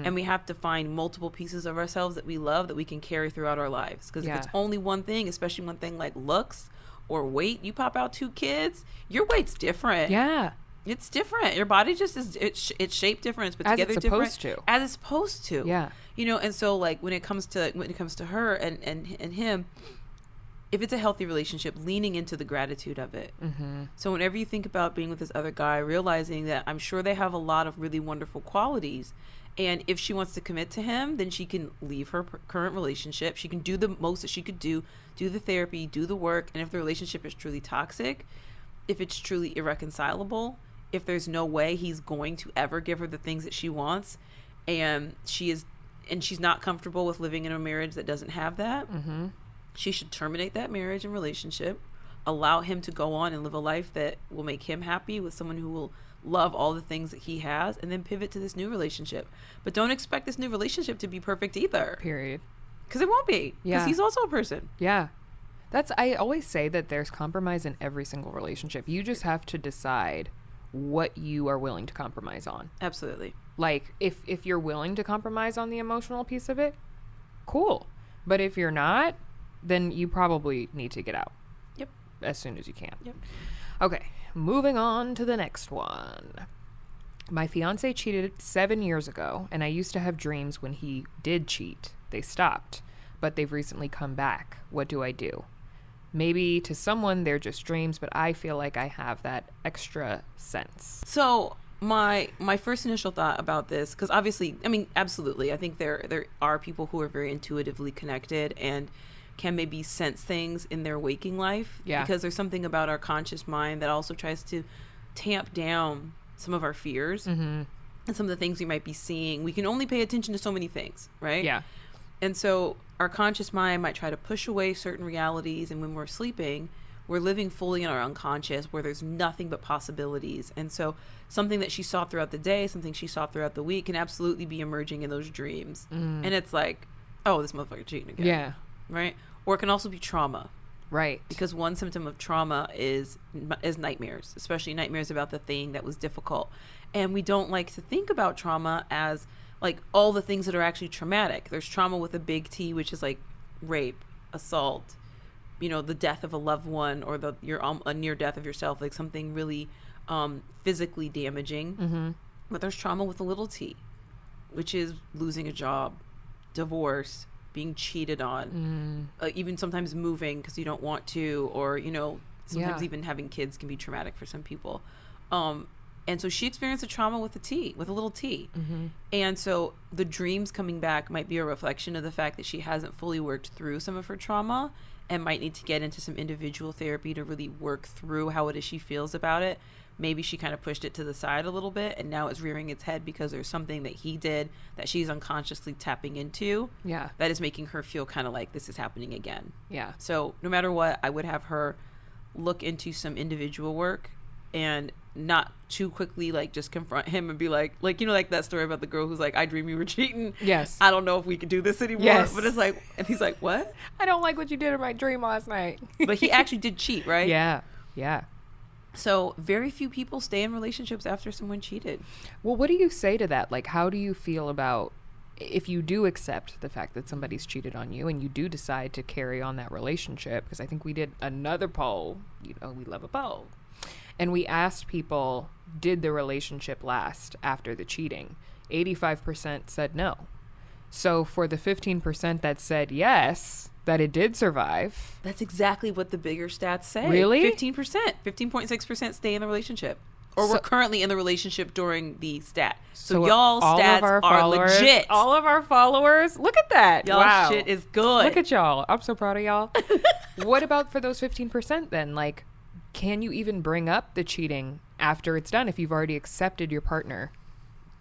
Speaker 2: and we have to find multiple pieces of ourselves that we love that we can carry throughout our lives. Because if it's only one thing, especially one thing like looks or weight, you pop out 2 kids, your weight's different.
Speaker 1: Yeah.
Speaker 2: It's different. Your body just is, it's shaped different. It's put together different. As it's supposed to.
Speaker 1: Yeah.
Speaker 2: You know, and so like when it comes to her and him, if it's a healthy relationship, leaning into the gratitude of it. Mm-hmm. So whenever you think about being with this other guy, realizing that I'm sure they have a lot of really wonderful qualities. And if she wants to commit to him, then she can leave her current relationship. She can do the most that she could do the therapy, do the work. And if the relationship is truly toxic, if it's truly irreconcilable, if there's no way he's going to ever give her the things that she wants, and she's not comfortable with living in a marriage that doesn't have that, she should terminate that marriage and relationship, allow him to go on and live a life that will make him happy with someone who will love all the things that he has, and then pivot to this new relationship. But don't expect this new relationship to be perfect either.
Speaker 1: Period.
Speaker 2: Because it won't be. Because he's also a person.
Speaker 1: Yeah. I always say that there's compromise in every single relationship. You just have to decide what you are willing to compromise on.
Speaker 2: Absolutely.
Speaker 1: Like, if you're willing to compromise on the emotional piece of it, cool. But if you're not, then you probably need to get out.
Speaker 2: Yep.
Speaker 1: As soon as you can.
Speaker 2: Yep.
Speaker 1: Okay, moving on to the next one. My fiance cheated 7 years ago, and I used to have dreams when he did cheat. They stopped, but they've recently come back. What do I do? Maybe to someone they're just dreams, but I feel like I have that extra sense.
Speaker 2: So my first initial thought about this, because obviously, I mean, absolutely, I think there are people who are very intuitively connected and can maybe sense things in their waking life.
Speaker 1: Yeah.
Speaker 2: Because there's something about our conscious mind that also tries to tamp down some of our fears and some of the things we might be seeing. We can only pay attention to so many things, right?
Speaker 1: Yeah.
Speaker 2: And so our conscious mind might try to push away certain realities, and when we're sleeping, we're living fully in our unconscious where there's nothing but possibilities. And so something that she saw throughout the day, something she saw throughout the week can absolutely be emerging in those dreams. And it's like, oh, this motherfucker cheating again.
Speaker 1: Yeah.
Speaker 2: Right? Or it can also be trauma.
Speaker 1: Right.
Speaker 2: Because one symptom of trauma is nightmares, especially nightmares about the thing that was difficult. And we don't like to think about trauma as like all the things that are actually traumatic. There's trauma with a big T, which is like rape, assault, the death of a loved one, or a near death of yourself, like something really physically damaging. But there's trauma with a little T, which is losing a job, divorce, being cheated on, even sometimes moving because you don't want to, or sometimes even having kids can be traumatic for some people. And so she experienced a trauma with a little T. And so the dreams coming back might be a reflection of the fact that she hasn't fully worked through some of her trauma and might need to get into some individual therapy to really work through how it is she feels about it. Maybe she kind of pushed it to the side a little bit, and now it's rearing its head because there's something that he did that she's unconsciously tapping into.
Speaker 1: Yeah.
Speaker 2: That is making her feel kind of like this is happening again.
Speaker 1: Yeah.
Speaker 2: So no matter what, I would have her look into some individual work and not too quickly like just confront him and be like like that story about the girl who's like, I dream you were cheating.
Speaker 1: Yes.
Speaker 2: I don't know if we can do this anymore.
Speaker 1: Yes.
Speaker 2: But it's like, and he's like, what?
Speaker 1: I don't like what you did in my dream last night.
Speaker 2: But he actually did cheat, right?
Speaker 1: Yeah. Yeah.
Speaker 2: So very few people stay in relationships after someone cheated.
Speaker 1: Well, what do you say to that? Like, how do you feel about if you do accept the fact that somebody's cheated on you and you do decide to carry on that relationship? Because I think we did another poll. We love a poll. And we asked people, did the relationship last after the cheating? 85% said no. So for the 15% that said yes, that it did survive.
Speaker 2: That's exactly what the bigger stats say.
Speaker 1: Really?
Speaker 2: 15%. 15.6% stay in the relationship. Or we're currently in the relationship during the stat. So y'all stats are legit.
Speaker 1: All of our followers. Look at that.
Speaker 2: Y'all
Speaker 1: wow.
Speaker 2: shit is good.
Speaker 1: Look at y'all. I'm so proud of y'all. What about for those 15% then? Like, can you even bring up the cheating after it's done if you've already accepted your partner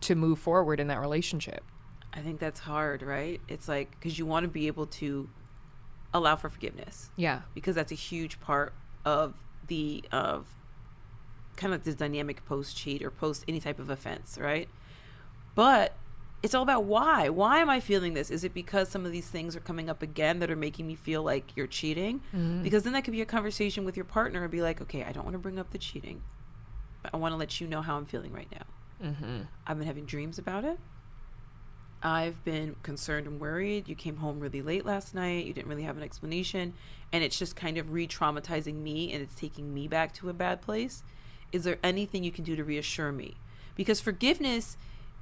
Speaker 1: to move forward in that relationship?
Speaker 2: I think that's hard, right? It's like, because you want to be able to allow for forgiveness.
Speaker 1: Yeah.
Speaker 2: Because that's a huge part of kind of this dynamic post-cheat or post any type of offense, right? But it's all about why. Why am I feeling this? Is it because some of these things are coming up again that are making me feel like you're cheating? Mm-hmm. Because then that could be a conversation with your partner and be like, okay, I don't want to bring up the cheating, but I want to let you know how I'm feeling right now. Mm-hmm. I've been having dreams about it. I've been concerned and worried. You came home really late last night. You didn't really have an explanation. And it's just kind of re-traumatizing me, and it's taking me back to a bad place. Is there anything you can do to reassure me? Because forgiveness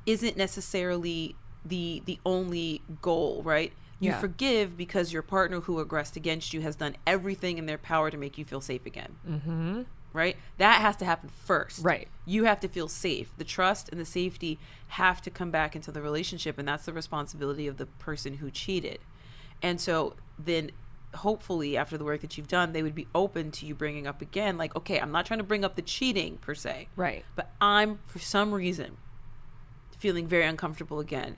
Speaker 2: isn't necessarily the only goal, right? You forgive because your partner who aggressed against you has done everything in their power to make you feel safe again. Mm-hmm. Right? That has to happen first.
Speaker 1: Right.
Speaker 2: You have to feel safe. The trust and the safety have to come back into the relationship, and that's the responsibility of the person who cheated. And so then hopefully after the work that you've done, they would be open to you bringing up again, like, okay, I'm not trying to bring up the cheating per se.
Speaker 1: Right.
Speaker 2: But I'm, for some reason, feeling very uncomfortable again.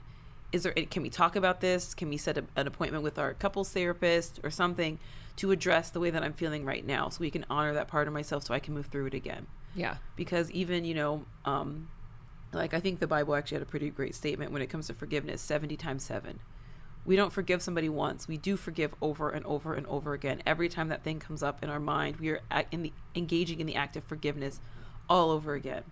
Speaker 2: Can we talk about this? Can we set an appointment with our couples therapist or something to address the way that I'm feeling right now, so we can honor that part of myself so I can move through it again?
Speaker 1: Yeah.
Speaker 2: Because even, like I think the Bible actually had a pretty great statement when it comes to forgiveness, 70 times 7. We don't forgive somebody once. We do forgive over and over and over again. Every time that thing comes up in our mind, we are engaging in the act of forgiveness all over again.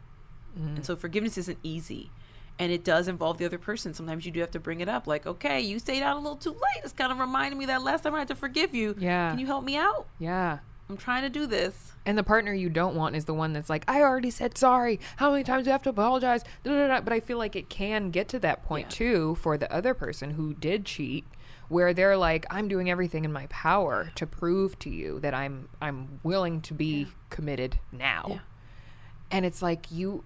Speaker 2: Mm-hmm. And so forgiveness isn't easy. And it does involve the other person. Sometimes you do have to bring it up. Like, okay, you stayed out a little too late. It's kind of reminding me that last time I had to forgive you. Yeah. Can you help me out?
Speaker 1: Yeah.
Speaker 2: I'm trying to do this.
Speaker 1: And the partner you don't want is the one that's like, I already said sorry. How many times do I have to apologize? But I feel like it can get to that point too for the other person who did cheat, where they're like, I'm doing everything in my power to prove to you that I'm willing to be committed now. Yeah. And it's like you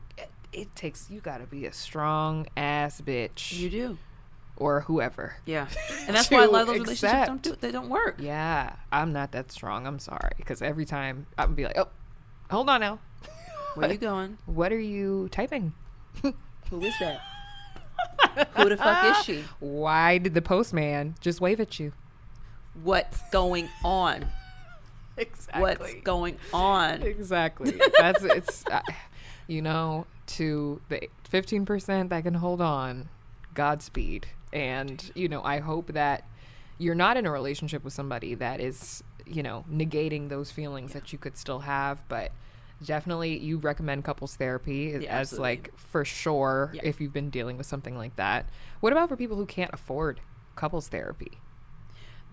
Speaker 1: gotta be a strong ass bitch.
Speaker 2: You do.
Speaker 1: Or whoever.
Speaker 2: Yeah. And that's why a lot of those relationships don't work.
Speaker 1: Yeah. I'm not that strong. I'm sorry. Because every time I'm gonna be like, oh, hold on now.
Speaker 2: Where are you going?
Speaker 1: What are you typing?
Speaker 2: Who is that? Who the fuck is she?
Speaker 1: Why did the postman just wave at you?
Speaker 2: What's going on?
Speaker 1: Exactly.
Speaker 2: What's going on?
Speaker 1: Exactly. It's to the 15% that can hold on, Godspeed. And, I hope that you're not in a relationship with somebody that is, negating those feelings that you could still have. But definitely you recommend couples therapy as like for sure if you've been dealing with something like that. What about for people who can't afford couples therapy?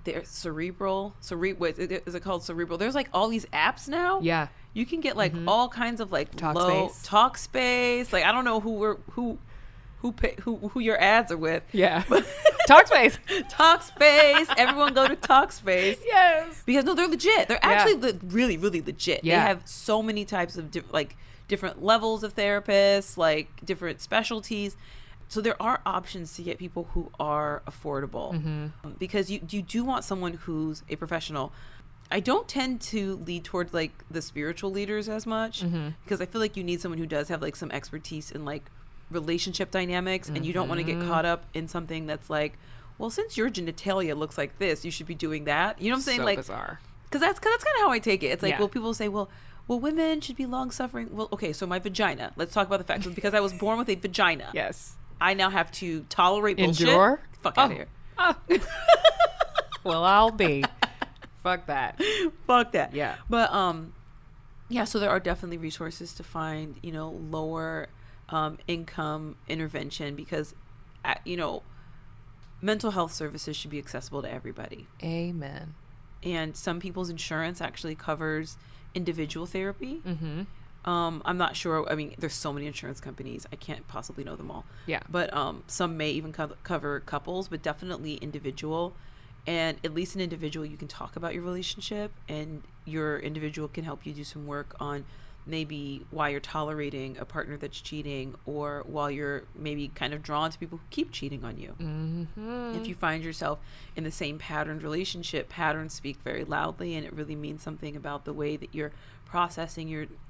Speaker 2: There's cerebral. Is it called Cerebral? There's like all these apps now.
Speaker 1: Yeah.
Speaker 2: You can get like all kinds of like
Speaker 1: talk
Speaker 2: space. Like I don't know who your ads are with.
Speaker 1: Yeah. Talkspace.
Speaker 2: Talkspace. Everyone go to Talkspace.
Speaker 1: Yes.
Speaker 2: Because no, they're legit. They're actually really, really legit.
Speaker 1: Yeah.
Speaker 2: They have so many types of different levels of therapists, like different specialties. So there are options to get people who are affordable, because you do want someone who's a professional. I don't tend to lead towards like the spiritual leaders as much, because I feel like you need someone who does have like some expertise in like relationship dynamics, and you don't want to get caught up in something that's like, well, since your genitalia looks like this, you should be doing that. You know what I'm saying?
Speaker 1: So
Speaker 2: like
Speaker 1: bizarre.
Speaker 2: Because that's kind of how I take it. It's like, well, people say, well, well, women should be long suffering. Well, okay, so my vagina. Let's talk about the facts. Because I was born with a vagina.
Speaker 1: Yes.
Speaker 2: I now have to tolerate bullshit.
Speaker 1: Endure?
Speaker 2: Fuck out of here.
Speaker 1: Oh. Well, I'll be. Fuck that.
Speaker 2: Fuck that.
Speaker 1: Yeah.
Speaker 2: But yeah, so there are definitely resources to find, you know, lower income intervention because, you know, mental health services should be accessible to everybody.
Speaker 1: Amen.
Speaker 2: And some people's insurance actually covers individual therapy.
Speaker 1: Mm-hmm.
Speaker 2: I'm not sure. I mean, there's so many insurance companies. I can't possibly know them all.
Speaker 1: Yeah.
Speaker 2: But some may even cover couples, but definitely individual. And at least an individual, you can talk about your relationship, and your individual can help you do some work on maybe why you're tolerating a partner that's cheating, or while you're maybe kind of drawn to people who keep cheating on you.
Speaker 1: Mm-hmm.
Speaker 2: If you find yourself in the same patterned relationship, patterns speak very loudly, and it really means something about the way that you're processing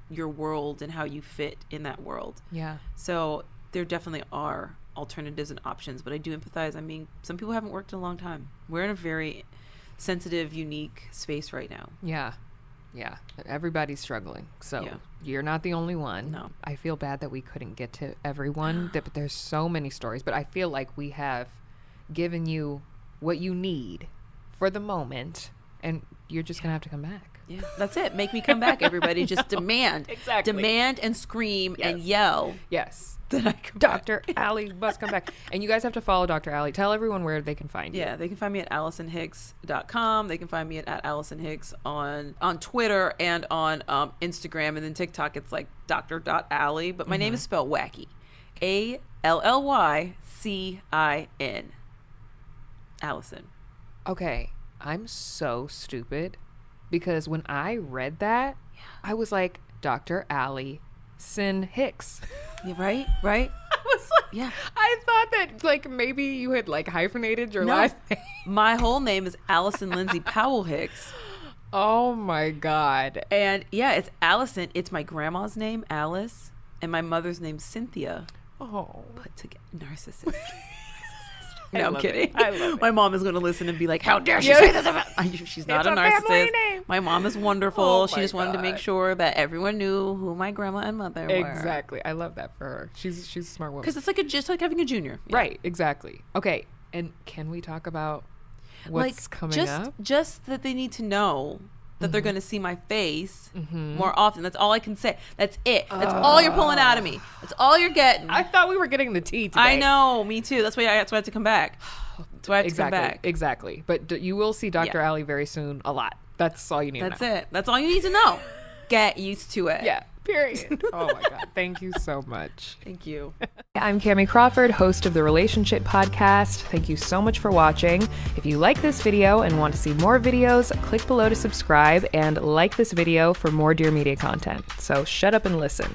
Speaker 2: your world and how you fit in that world.
Speaker 1: Yeah.
Speaker 2: So there definitely are alternatives and options, but I do empathize. I mean, some people haven't worked in a long time. We're in a very sensitive, unique space right now.
Speaker 1: Yeah. Yeah. Everybody's struggling. So
Speaker 2: Yeah.
Speaker 1: you're not the only one.
Speaker 2: No.
Speaker 1: I feel bad that we couldn't get to everyone, but there's so many stories, but I feel like we have given you what you need for the moment, and you're just going to have to come back.
Speaker 2: Yeah, that's it. Make me come back, everybody. Just demand.
Speaker 1: Exactly.
Speaker 2: Demand and scream and
Speaker 1: Yes.
Speaker 2: yell
Speaker 1: Yes.
Speaker 2: that I come back.
Speaker 1: Dr. Allie must come back. And you guys have to follow Dr. Allie. Tell everyone where they can find you.
Speaker 2: Yeah, they can find me at AllisonHicks.com. They can find me at AllisonHicks on Twitter and on Instagram. And then TikTok, it's like Dr.Allie. But my name is spelled wacky. ALLYCIN. Allison.
Speaker 1: Okay. I'm so stupid because when I read that, I was like, Dr. Allie Hicks.
Speaker 2: Yeah, right? Right?
Speaker 1: I was like,
Speaker 2: Yeah.
Speaker 1: I thought that like maybe you had like hyphenated your
Speaker 2: No.
Speaker 1: last name.
Speaker 2: My whole name is Allison Lindsay Powell Hicks.
Speaker 1: Oh my God.
Speaker 2: And yeah, it's Allison. It's my grandma's name, Alice, and my mother's name, Cynthia.
Speaker 1: Oh.
Speaker 2: Put together. Narcissist.
Speaker 1: I
Speaker 2: No, I'm
Speaker 1: love
Speaker 2: kidding.
Speaker 1: it. I love it.
Speaker 2: My mom is going to listen and be like, how dare she
Speaker 1: Yeah.
Speaker 2: say this about... She's not
Speaker 1: It's
Speaker 2: a
Speaker 1: a family
Speaker 2: narcissist.
Speaker 1: name.
Speaker 2: My mom is wonderful.
Speaker 1: Oh
Speaker 2: She
Speaker 1: my
Speaker 2: just wanted to make
Speaker 1: God.
Speaker 2: sure that everyone knew who my grandma and mother were.
Speaker 1: Exactly. I love that for her. She's a smart woman.
Speaker 2: Because it's like just like having a junior. Yeah.
Speaker 1: Right. Exactly. Okay. And can we talk about what's coming up?
Speaker 2: Just that they need to know that they're going to see my face
Speaker 1: Mm-hmm.
Speaker 2: more often. That's all I can say. That's it. That's all you're pulling out of me. That's all you're getting.
Speaker 1: I thought we were getting the tea today.
Speaker 2: I know. Me too. That's why I had to come back. That's why I have to come
Speaker 1: Exactly.
Speaker 2: back.
Speaker 1: Exactly. But you will see Dr.
Speaker 2: Yeah.
Speaker 1: Allie very soon a lot. That's all you need
Speaker 2: That's
Speaker 1: to know.
Speaker 2: it. That's all you need to know. Get used to it.
Speaker 1: Yeah. Period. Oh my God. Thank you so much.
Speaker 2: Thank you.
Speaker 1: I'm Kamie Crawford, host of the Relationshit podcast. Thank you so much for watching. If you like this video and want to see more videos, click below to subscribe and like this video for more Dear Media content. So shut up and listen.